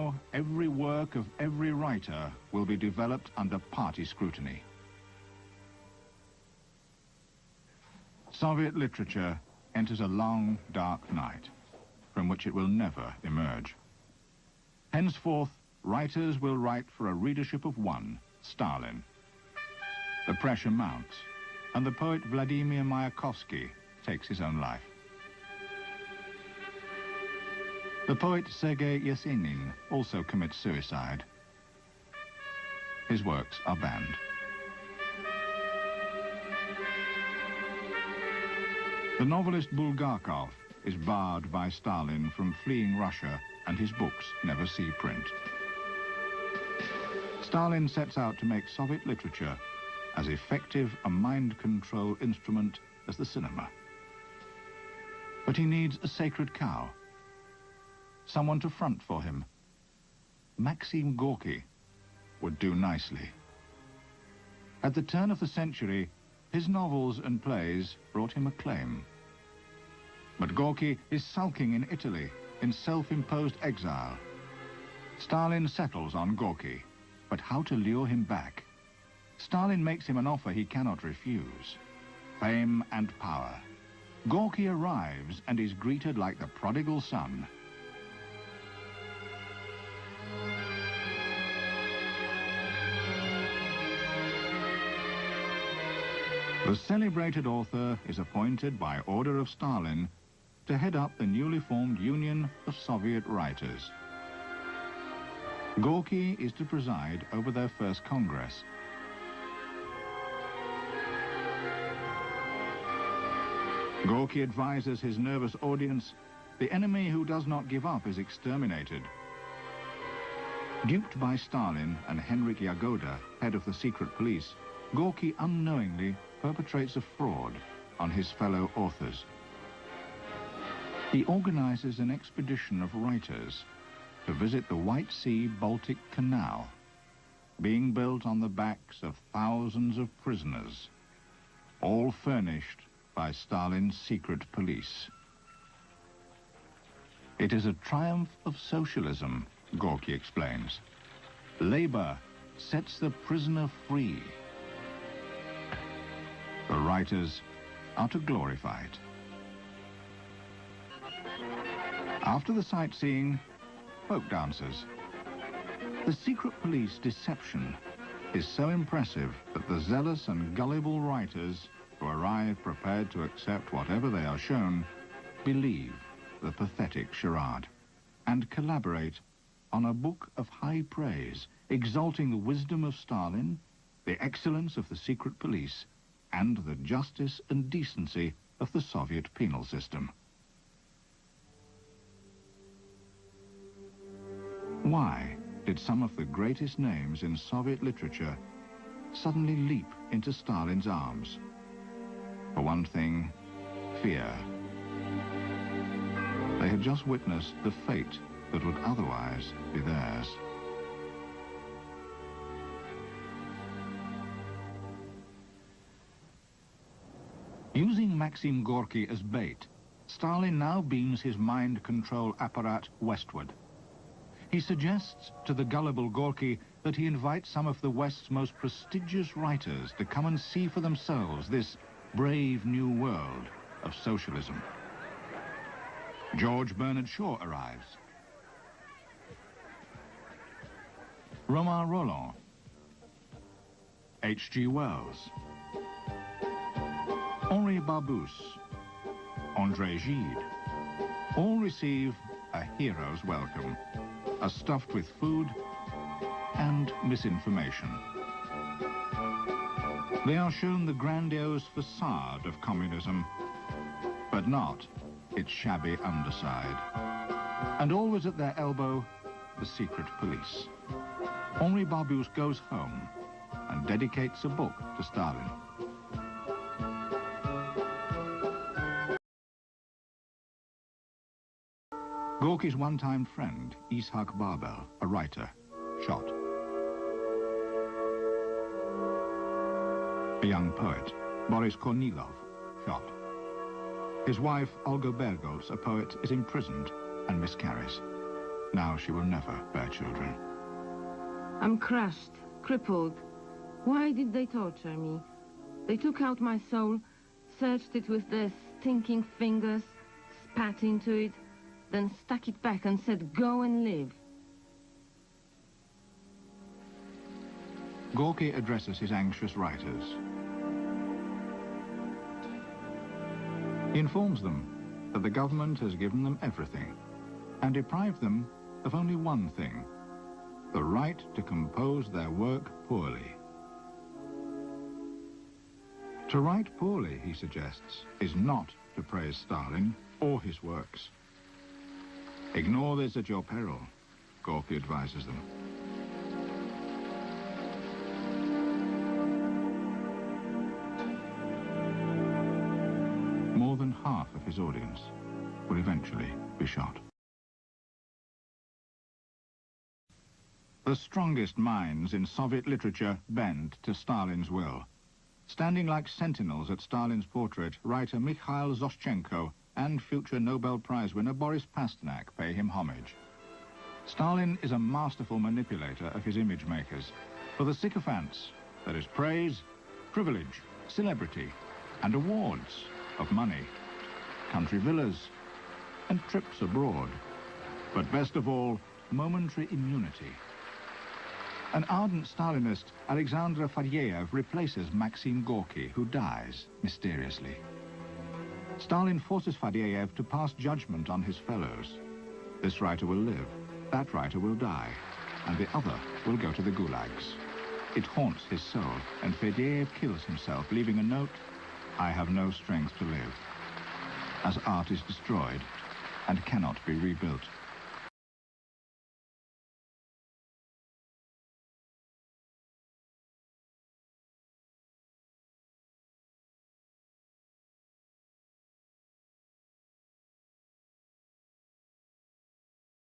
now, every work of every writer will be developed under party scrutiny. Soviet literature enters a long, dark night, from which it will never emerge. Henceforth, writers will write for a readership of one, Stalin. The pressure mounts, and the poet Vladimir Mayakovsky takes his own life. The poet Sergei Yesenin also commits suicide. His works are banned. The novelist Bulgakov is barred by Stalin from fleeing Russia, and his books never see print. Stalin sets out to make Soviet literature as effective a mind control instrument as the cinema. But he needs a sacred cow, someone to front for him. Maksim Gorky would do nicely. At the turn of the century, his novels and plays brought him acclaim. But Gorky is sulking in Italy, in self-imposed exile. Stalin settles on Gorky, but how to lure him back? Stalin makes him an offer he cannot refuse: fame and power. Gorky arrives and is greeted like the prodigal son. The celebrated author is appointed by order of Stalin to head up the newly formed Union of Soviet Writers. Gorky is to preside over their first Congress. Gorky advises his nervous audience, the enemy who does not give up is exterminated. Duped by Stalin and Henryk Yagoda, head of the secret police, Gorky unknowingly perpetrates a fraud on his fellow authors. He organizes an expedition of writers to visit the White Sea-Baltic Canal, being built on the backs of thousands of prisoners, all furnished by Stalin's secret police. It is a triumph of socialism, Gorky explains. Labor sets the prisoner free. The writers are to glorify it. After the sightseeing, folk dances. The secret police deception is so impressive that the zealous and gullible writers who arrive prepared to accept whatever they are shown believe the pathetic charade and collaborate on a book of high praise, exalting the wisdom of Stalin, the excellence of the secret police, and the justice and decency of the Soviet penal system. Why did some of the greatest names in Soviet literature suddenly leap into Stalin's arms? For one thing, fear. They had just witnessed the fate that would otherwise be theirs. Using Maksim Gorky as bait, Stalin now beams his mind control apparat westward. He suggests to the gullible Gorky that he invites some of the West's most prestigious writers to come and see for themselves this brave new world of socialism. George Bernard Shaw arrives. Romain Rolland, H.G. Wells, Henri Barbusse, André Gide, all receive a hero's welcome, are stuffed with food and misinformation. They are shown the grandiose facade of communism, but not its shabby underside. And always at their elbow, the secret police. Henri Barbusse goes home and dedicates a book to Stalin. Gorky's one-time friend, Ishak Pavel, a writer, shot. A young poet, Boris Kornilov, shot. His wife, Olga Bergos, a poet, is imprisoned and miscarries. Now she will never bear children. I'm crushed, crippled. Why did they torture me? They took out my soul, searched it with their stinking fingers, spat into it, then stuck it back and said, go and live. Gorky addresses his anxious writers. He informs them that the government has given them everything and deprived them of only one thing, the right to compose their work poorly. To write poorly, he suggests, is not to praise Stalin or his works. Ignore this at your peril, Gorky advises them. More than half of his audience will eventually be shot. The strongest minds in Soviet literature bend to Stalin's will. Standing like sentinels at Stalin's portrait, writer Mikhail Zoschenko and future Nobel Prize winner Boris Pasternak pay him homage. Stalin is a masterful manipulator of his image makers. For the sycophants, there is praise, privilege, celebrity, and awards of money, country villas, and trips abroad. But best of all, momentary immunity. An ardent Stalinist, Alexander Fadyeev, replaces Maksim Gorky, who dies mysteriously. Stalin forces Fadyeev to pass judgment on his fellows. This writer will live, that writer will die, and the other will go to the gulags. It haunts his soul, and Fadyeev kills himself, leaving a note, I have no strength to live, as art is destroyed and cannot be rebuilt.